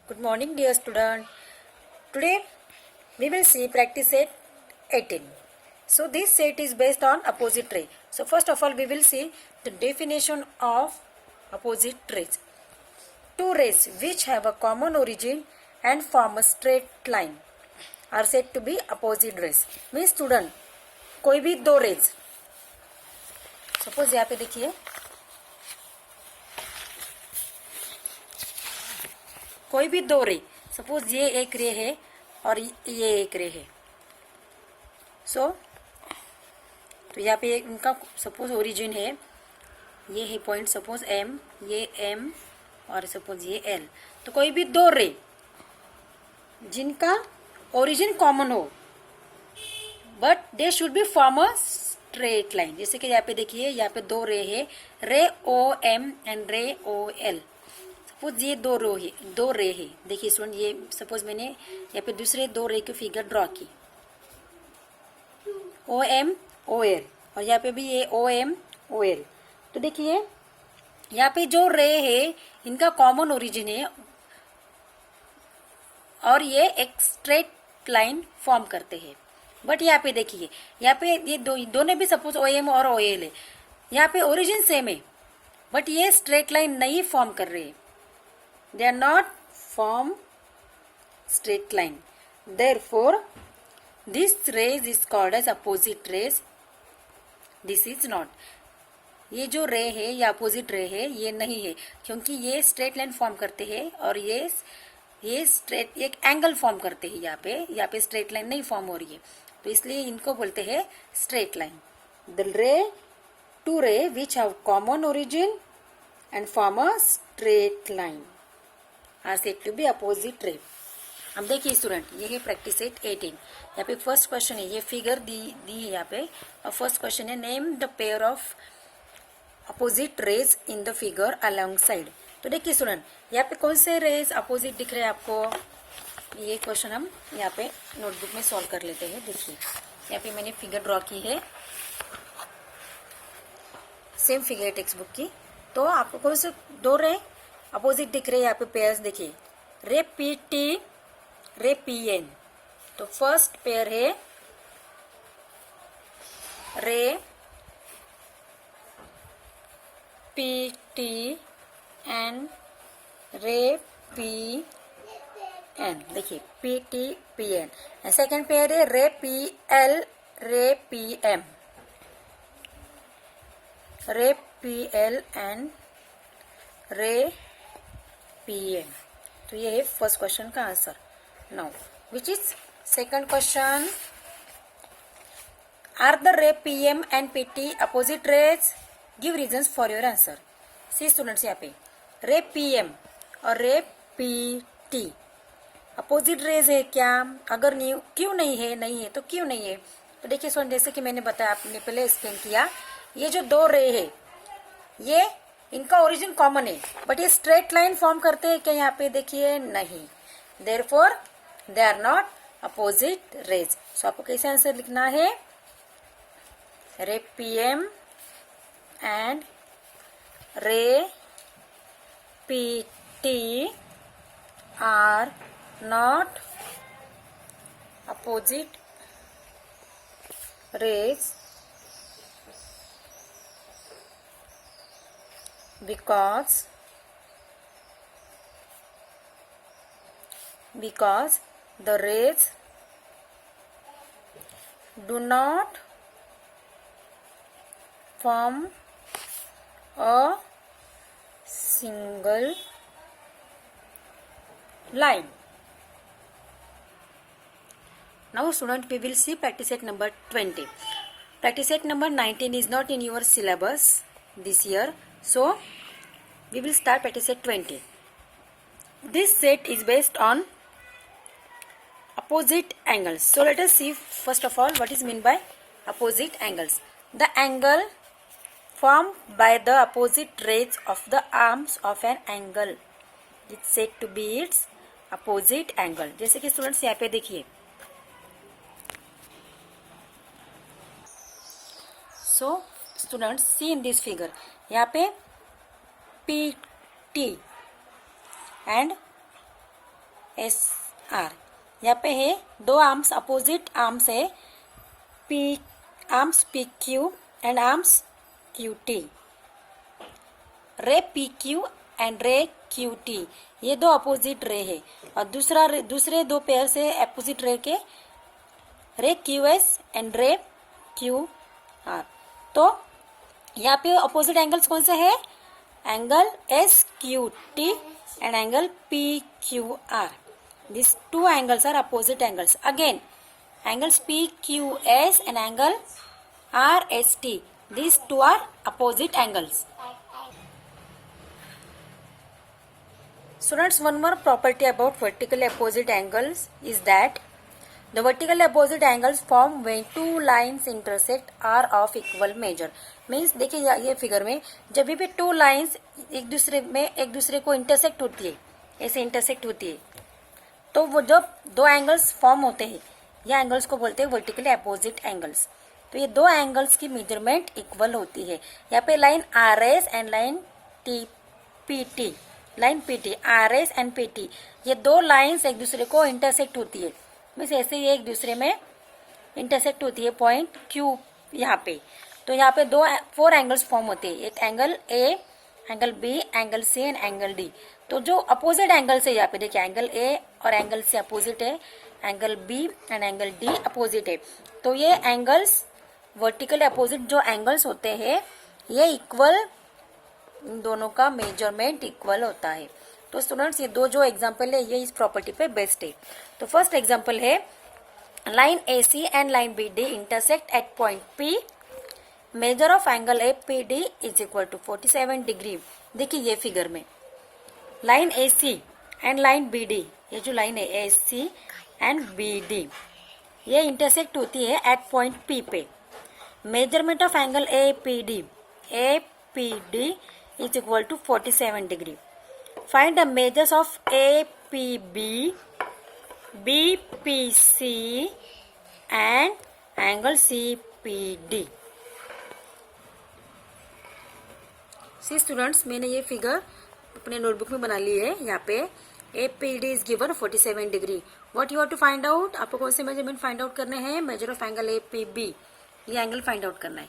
Good morning, dear student. Today we will see practice set 18. So this set is based on opposite ray. So first of all we will see the definition of opposite rays. Two rays which have a common origin and form a straight line are said to be opposite rays. Means student, कोई भी दो rays, suppose यहाँ पे देखिए कोई भी दो रे, सपोज ये एक रे है और ये एक रे है. तो यहाँ पे इनका सपोज ओरिजिन है, ये है पॉइंट सपोज एम, ये एम और सपोज ये एल. तो कोई भी दो रे जिनका ओरिजिन कॉमन हो but they should be form a straight line. जैसे कि यहाँ पे देखिए, यहाँ पे दो रे है, रे ओ एम एंड रे ओ एल. सपोज ये दो रे है. देखिए स्टूडेंट, ये सपोज मैंने यहाँ पे दूसरे दो रे की फिगर ड्रॉ की, ओ एम ओ एल, और यहाँ पे भी ये ओ एम ओ एल. तो देखिए यहाँ पे जो रे है इनका कॉमन ओरिजिन है और ये एक स्ट्रेट लाइन फॉर्म करते हैं. बट यहाँ पे देखिए, यहाँ पे ये दोनों भी सपोज ओ एम और ओ एल है, यहाँ पे ओरिजिन सेम है बट ये स्ट्रेट लाइन नहीं फॉर्म कर रहे हैं. They are not form straight line. Therefore, this rays is called as opposite rays. This is not. ये जो रे है, ये अपोजिट रे है, ये नहीं है क्योंकि ये स्ट्रेट लाइन फॉर्म करते हैं और ये स्ट्रेट एक एंगल फॉर्म करते हैं. यहाँ पे स्ट्रेट लाइन नहीं फॉर्म हो रही है, तो इसलिए इनको बोलते हैं straight line. The ray two ray which have common origin and form a straight line are said to be opposite ray. अब देखिए स्टूडेंट, ये है प्रैक्टिस सेट 18. यहाँ पे फर्स्ट क्वेश्चन है, ये फिगर दी है यहाँ पे, और फर्स्ट क्वेश्चन है name the pair of opposite raise in the figure along side. तो देखिए स्टूडेंट, यहाँ पे कौन से रेज अपोजिट दिख रहे हैं आपको, ये क्वेश्चन हम यहाँ पे नोटबुक में सॉल्व कर लेते हैं. देखिए यहाँ पे मैंने फिगर ड्रॉ की है, सेम फिगर टेक्स्ट बुक की. तो आपको कौन से दो रे अपोजिट दिख रहे हैं यहाँ पे पेयर्स देखिए, ray P T, ray P N. तो फर्स्ट पेयर है ray P T and ray P N. देखिए P T P N. Second pair है ray P L, ray P M, ray P L and ray PM. तो ये है first question का answer. Now which is second question, are the ray PM and PT opposite rays, give reasons for your answer. See students, यहाँ पे रे PM और रे PT opposite raise है क्या? अगर नहीं, क्यों नहीं है तो क्यों नहीं है? तो देखिए स्टूडेंट, जैसे कि मैंने बताया, आपने पहले एक्सप्लेन किया, ये जो दो रे है ये इनका ओरिजिन कॉमन है बट ये स्ट्रेट लाइन फॉर्म करते हैं क्या? यहाँ पे देखिए नहीं. Therefore they are not opposite rays. So आपको कैसे आंसर लिखना है, ray PM and ray PT are not opposite rays because the rays do not form a single line. Now student, we will see practice set number 20. Practice set number 19 is not in your syllabus this year. So, we will start practice set 20. This set is based on opposite angles. So, let us see first of all what is meant by opposite angles. The angle formed by the opposite rays of the arms of an angle is said to be its opposite angle. जैसे कि students यहाँ पे देखिए, so students see in this figure, यहाँ पे PT and S R. यहाँ पे है दो आर्म्स, अपोजिट आर्म्स है, P arms P Q and arms Q T. Ray P Q and ray Q T, ये दो अपोजिट रे है। और दूसरे दो पेयर से अपोजिट रे के ray Q S and ray Q R. तो यहाँ पे अपोजिट एंगल्स कौन से है? Angle S Q T and angle P Q R. This two angles are opposite angles. Again angles PQS and angle RST. These two are opposite angles. Students, one more property about vertically opposite angles is that the vertically opposite angles form when two lines intersect are of equal measure. Means देखिए ये figure में जब भी two lines एक दूसरे को intersect होती है, ऐसे इंटरसेक्ट होती है, तो वो जब दो एंगल्स फॉर्म होते हैं, ये एंगल्स को बोलते हैं वर्टिकली अपोजिट एंगल्स। तो ये दो एंगल्स की मेजरमेंट इक्वल होती है। यहाँ पे line R S and line P T, line P T, R S and P T, ये दो लाइंस एक दूसरे को इंटरसेक्ट होती है। मीन्स ऐसे ये एक दूसरे में इंटरसेक्ट होती है पॉइंट क्यू यहाँ पे। तो यहाँ पे फोर एंगल्स फॉर्म होते हैं, एक angle A, angle B, angle C and angle D. तो जो अपोजिट एंगल से यहाँ पे देखिए एंगल ए और एंगल सी अपोजिट है, angle B and angle D opposite है। तो ये एंगल्स वर्टिकली अपोजिट जो एंगल्स होते हैं ये इक्वल, इन दोनों का मेजरमेंट इक्वल होता है। तो स्टूडेंट्स ये दो जो एग्जांपल है ये इस प्रॉपर्टी पे बेस्ड है। तो फर्स्ट एग्जांपल है line A C and line B D intersect at point P, measure of angle A P D is equal to 47 degree. देखिए ये फिगर में line A C and line B D, ये जो line है A C and B D, ये intersect होती है at point P पे। Measurement of angle A P D is equal to 47 degree. Find the measures of A P B, B P C and angle C P D. See students, मैंने ये figure अपने notebook में बना ली है। यहाँ पे APD is given 47 degree. What you have to find out? आपको कौन से मेजरमेंट फाइंड आउट करने हैं? मेजर ऑफ एंगल APB, ये एंगल फाइंड आउट करना है।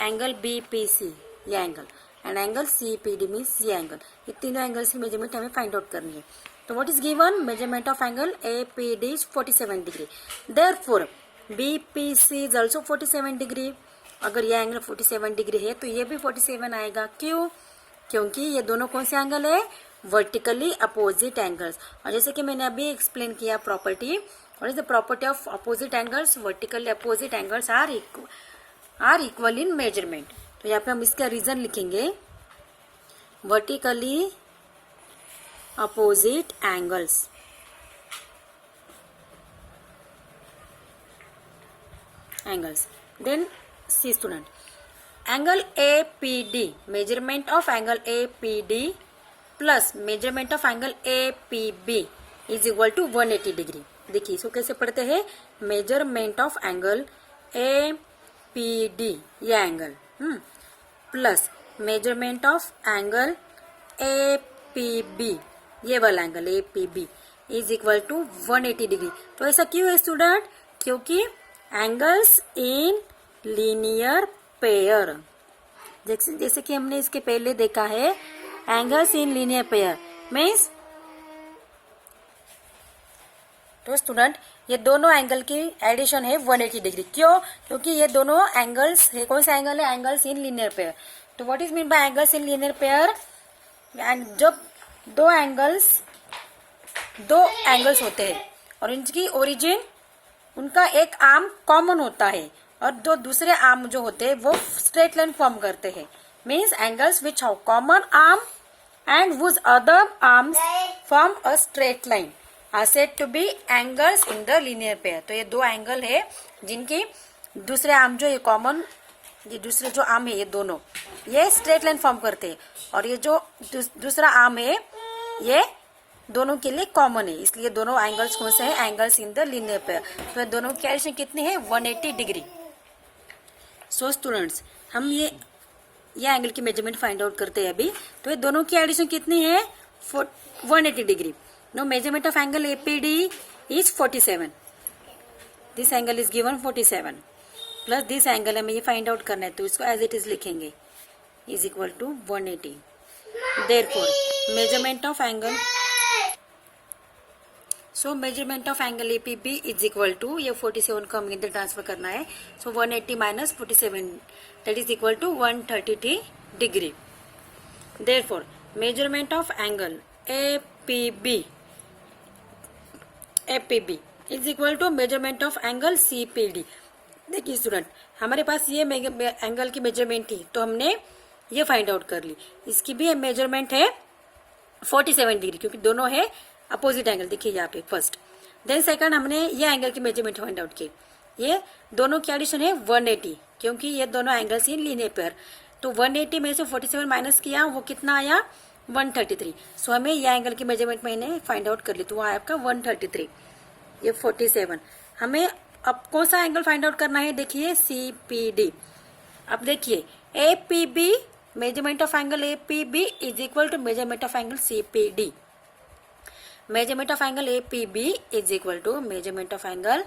एंगल BPC, ये angle, and angle CPD means ये एंगल, ये तीनों एंगल्स की मेजरमेंट हमें फाइंड आउट करनी है। तो what is given? Measurement of angle APD is 47 degree. Therefore BPC is also 47 degree. अगर ये एंगल 47 डिग्री है तो ये भी 47 आएगा। क्यों? क्योंकि ये दोनों कौन से एंगल है? Vertically opposite angles. और जैसे कि मैंने अभी एक्सप्लेन किया प्रॉपर्टी, और is the property of opposite angles? Vertically opposite angles are equal in measurement. तो यहाँ पे हम इसका रीजन लिखेंगे, vertically opposite angles then see student, angle APD, measurement of angle APD plus measurement of angle APB is equal to 180 degree. देखिए इसको कैसे पढ़ते हैं? मेजरमेंट ऑफ एंगल APD, ये angle, plus measurement of angle APB, ये वाला angle APB is equal to 180 degree. तो ऐसा क्यों है स्टूडेंट? क्योंकि एंगल्स इन लीनियर पेयर, जैसे कि हमने इसके पहले देखा है, angles in linear pair means, तो स्टूडेंट ये दोनों एंगल की एडिशन है 180 डिग्री। क्यों? क्योंकि ये दोनों एंगल्स है, कौन सा एंगल है? Angles in linear pair. तो what is mean by angles in linear pair? जब दो एंगल्स होते हैं और इनकी ओरिजिन, उनका एक आर्म कॉमन होता है और जो दूसरे आर्म जो होते हैं वो स्ट्रेट लाइन फॉर्म करते हैं। Means angles which have common arm and whose other arms form a straight line are said to be angles in the linear pair। तो ये दो एंगल है जिनकी दूसरे आर्म जो ये कॉमन, ये दूसरे जो आर्म है ये दोनों ये स्ट्रेट लाइन फॉर्म करते हैं, और ये जो दूसरा आर्म है ये दोनों के लिए कॉमन है, इसलिए दोनों एंगल्स कौन से हैं? Angles in the linear pair. तो दोनों की एडिशन कितनी है? 180 डिग्री। सो स्टूडेंट्स, हम ये एंगल की मेजरमेंट फाइंड आउट करते हैं अभी। तो ये दोनों की एडिशन कितनी है? 180 degree. Now measurement of angle APD is 47. This angle is given 47 plus this angle हमें ये फाइंड आउट करना है, तो इसको एज इट इज लिखेंगे is equal to 180. Therefore measurement of angle, so measurement of angle APB is equal to, ये 47 को हमें इधर ट्रांसफर करना है, so 180 minus 47 that is equal to 133 degree. Therefore measurement of angle APB is equal to measurement of angle CPD. देखिए student, हमारे पास ये angle की मेजरमेंट थी तो हमने ये फाइंड आउट कर ली. इसकी भी मेजरमेंट है 47 डिग्री क्योंकि दोनों है अपोजिट एंगल. देखिए यहाँ पे फर्स्ट, देन सेकंड हमने ये एंगल की मेजरमेंट फाइंड आउट की. ये दोनों की एडिशन है 180 क्योंकि ये दोनों एंगल्स इन लीनियर पेयर. तो 180 में से 47 माइनस किया, वो कितना आया 133. सो हमें ये एंगल की मेजरमेंट मैंने फाइंड आउट कर ली, तो वो आया आपका 133. ये 47. हमें अब कौन सा एंगल फाइंड आउट करना है, देखिए CPD. अब देखिए APB, measurement of angle APB is equal to measurement of angle CPD. Measurement of angle APB is equal to measurement of angle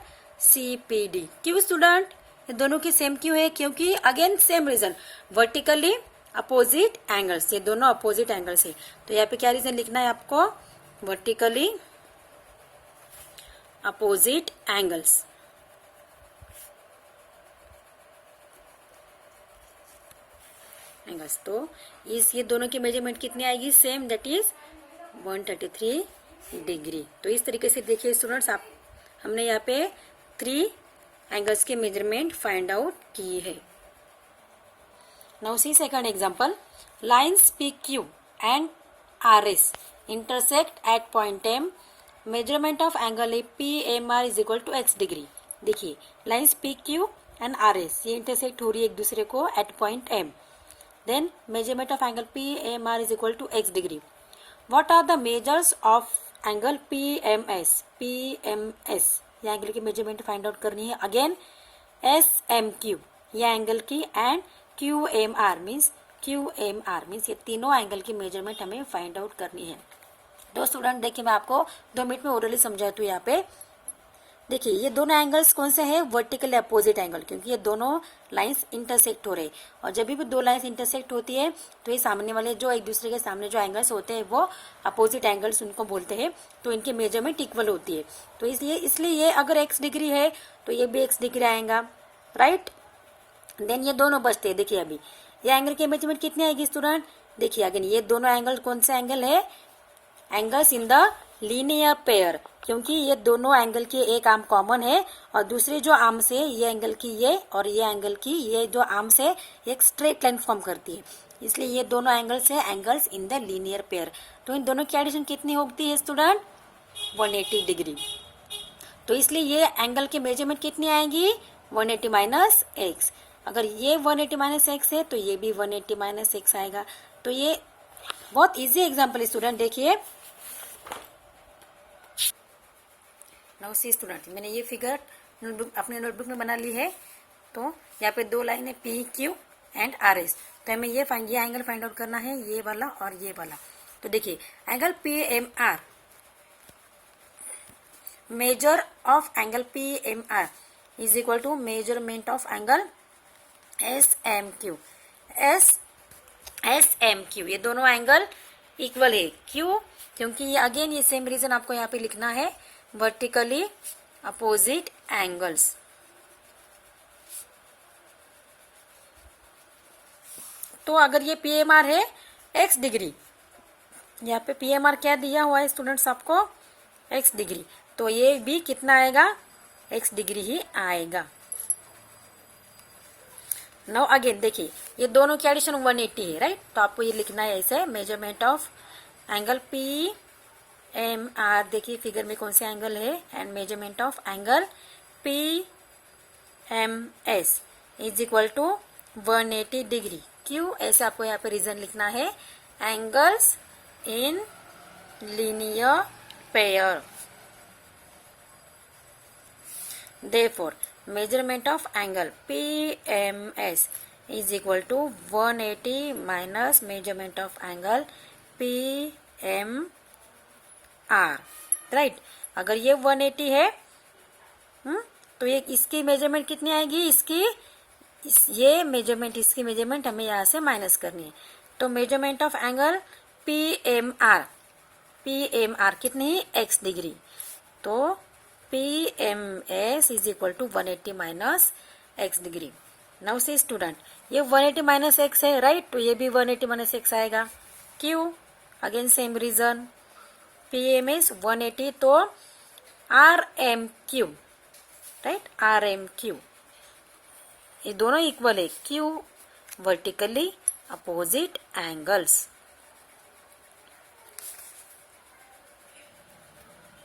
CPD. क्यों स्टूडेंट, ये दोनों की सेम क्यों है, क्योंकि again same reason, vertically opposite angles, ये दोनों opposite angles है. तो यहाँ पे क्या रीजन लिखना है आपको, वर्टिकली अपोजिट एंगल्स. तो इस ये दोनों की मेजरमेंट कितनी आएगी, सेम, दैट इज 133 डिग्री. तो इस तरीके से देखिए स्टूडेंट्स, आप हमने यहाँ पे 3 एंगल्स के मेजरमेंट फाइंड आउट की है. Now see second example. Lines PQ and RS intersect at point M. Measurement of angle PMR is equal to x degree. देखिए लाइन्स PQ एंड RS ये इंटरसेक्ट हो रही है एक दूसरे को at point M. Then measurement of angle PMR is equal to x degree. What are the measures of angle PMS? ये angle की मेजरमेंट फाइंड आउट करनी है. अगेन SMQ ये एंगल की एंड QMR मीन्स ये तीनों एंगल की measurement हमें फाइंड आउट करनी है. तो स्टूडेंट देखिए मैं आपको 2 मिनट में ओरली समझाती हूँ. यहाँ पे देखिए ये दोनों एंगल्स कौन से हैं, वर्टिकल अपोजिट एंगल, क्योंकि ये दोनों लाइंस इंटरसेक्ट हो रहे हैं. और जब भी दो लाइंस इंटरसेक्ट होती है तो ये सामने वाले जो एक दूसरे के सामने जो एंगल्स होते हैं वो अपोजिट एंगल्स उनको बोलते हैं. तो इनकी मेजरमेंट इक्वल होती है. तो इसलिए ये अगर x डिग्री है तो ये भी x डिग्री आएगा, राइट. देन ये दोनों बचते हैं. देखिए अभी ये एंगल की मेजरमेंट कितनी आएगी स्टूडेंट, देखिए अगेन ये दोनों एंगल कौन से एंगल है, angles in the linear pair, क्योंकि ये दोनों एंगल की एक आर्म कॉमन है और दूसरी जो आर्म से ये एंगल की ये और ये एंगल की ये जो आर्म से एक स्ट्रेट लाइन फॉर्म करती है. इसलिए ये दोनों एंगल्स है angles in the linear pair. तो इन दोनों की एडिशन कितनी होती है स्टूडेंट, 180 डिग्री. तो इसलिए ये एंगल की मेजरमेंट कितनी आएगी, 180 माइनस एक्स. अगर ये 180 माइनस एक्स है तो ये भी 180 माइनस एक्स आएगा. तो ये बहुत इजी एग्जाम्पल है स्टूडेंट. देखिए नाउ सी स्टूडेंट, मैंने ये फिगर अपने नोटबुक में बना ली है. तो यहाँ पे 2 लाइन है PQ एंड RS. तो हमें ये एंगल फाइंड आउट करना है, ये वाला और ये वाला. तो देखिए angle PMR, measure of angle PMR is equal to measurement of angle SMQ. ये दोनों एंगल इक्वल है. क्यों, क्योंकि ये अगेन ये सेम रीजन आपको यहाँ पे लिखना है, वर्टिकली अपोजिट एंगल्स. तो अगर ये PMR है x डिग्री, यहाँ पे PMR क्या दिया हुआ है स्टूडेंट्स आपको, x डिग्री. तो ये भी कितना आएगा, x डिग्री ही आएगा. नाउ अगेन देखिए ये दोनों की एडिशन 180 है, राइट. तो आपको ये लिखना है ऐसे, मेजरमेंट ऑफ एंगल PMR, देखिए फिगर में कौन से एंगल है, and measurement of angle PMS is equal to 180 degree. क्यों, ऐसे आपको यहाँ पे रीजन लिखना है, angles in linear pair. Therefore, measurement of angle PMS is equal to 180 minus measurement of angle PMR are, right. अगर ये 180 है, तो ये इसकी मेजरमेंट कितनी आएगी, ये मेजरमेंट, इसकी मेजरमेंट हमें यहाँ से माइनस करनी है। तो मेजरमेंट ऑफ एंगल पीएमआर कितनी है, x डिग्री। तो PMS is equal to 180 minus x degree. Now see student, ये 180 माइनस x है, राइट, तो ये भी 180 माइनस x आएगा। क्यों, अगेन सेम रीजन, PMS 180, तो RMQ, राइट, RMQ, ये दोनों इक्वल है, क्यों, वर्टिकली अपोजिट एंगल्स।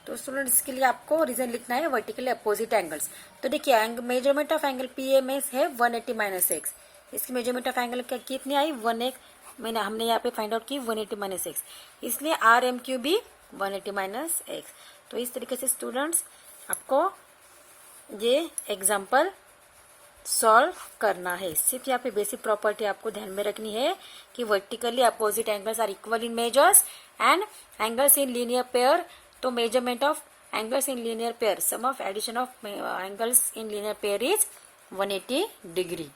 तो स्टूडेंट इसके लिए आपको रीजन लिखना है, वर्टिकली अपोजिट एंगल्स। तो देखिए मेजरमेंट ऑफ एंगल PMS है 180 माइनस एक्स, इसकी मेजरमेंट ऑफ एंगल क्या कितनी आई, 1 हमने यहाँ पे फाइंड आउट की 180 माइनस एक्स, इसलिए RMQ भी 180 माइनस एक्स। तो इस तरीके से स्टूडेंट्स आपको ये एग्जाम्पल सॉल्व करना है। सिर्फ यहाँ पे बेसिक प्रॉपर्टी आपको ध्यान में रखनी है कि vertically opposite angles are equal in measures and angles in linear pair. तो measurement of angles in linear pair, sum of addition of angles in linear pair is 180 degree.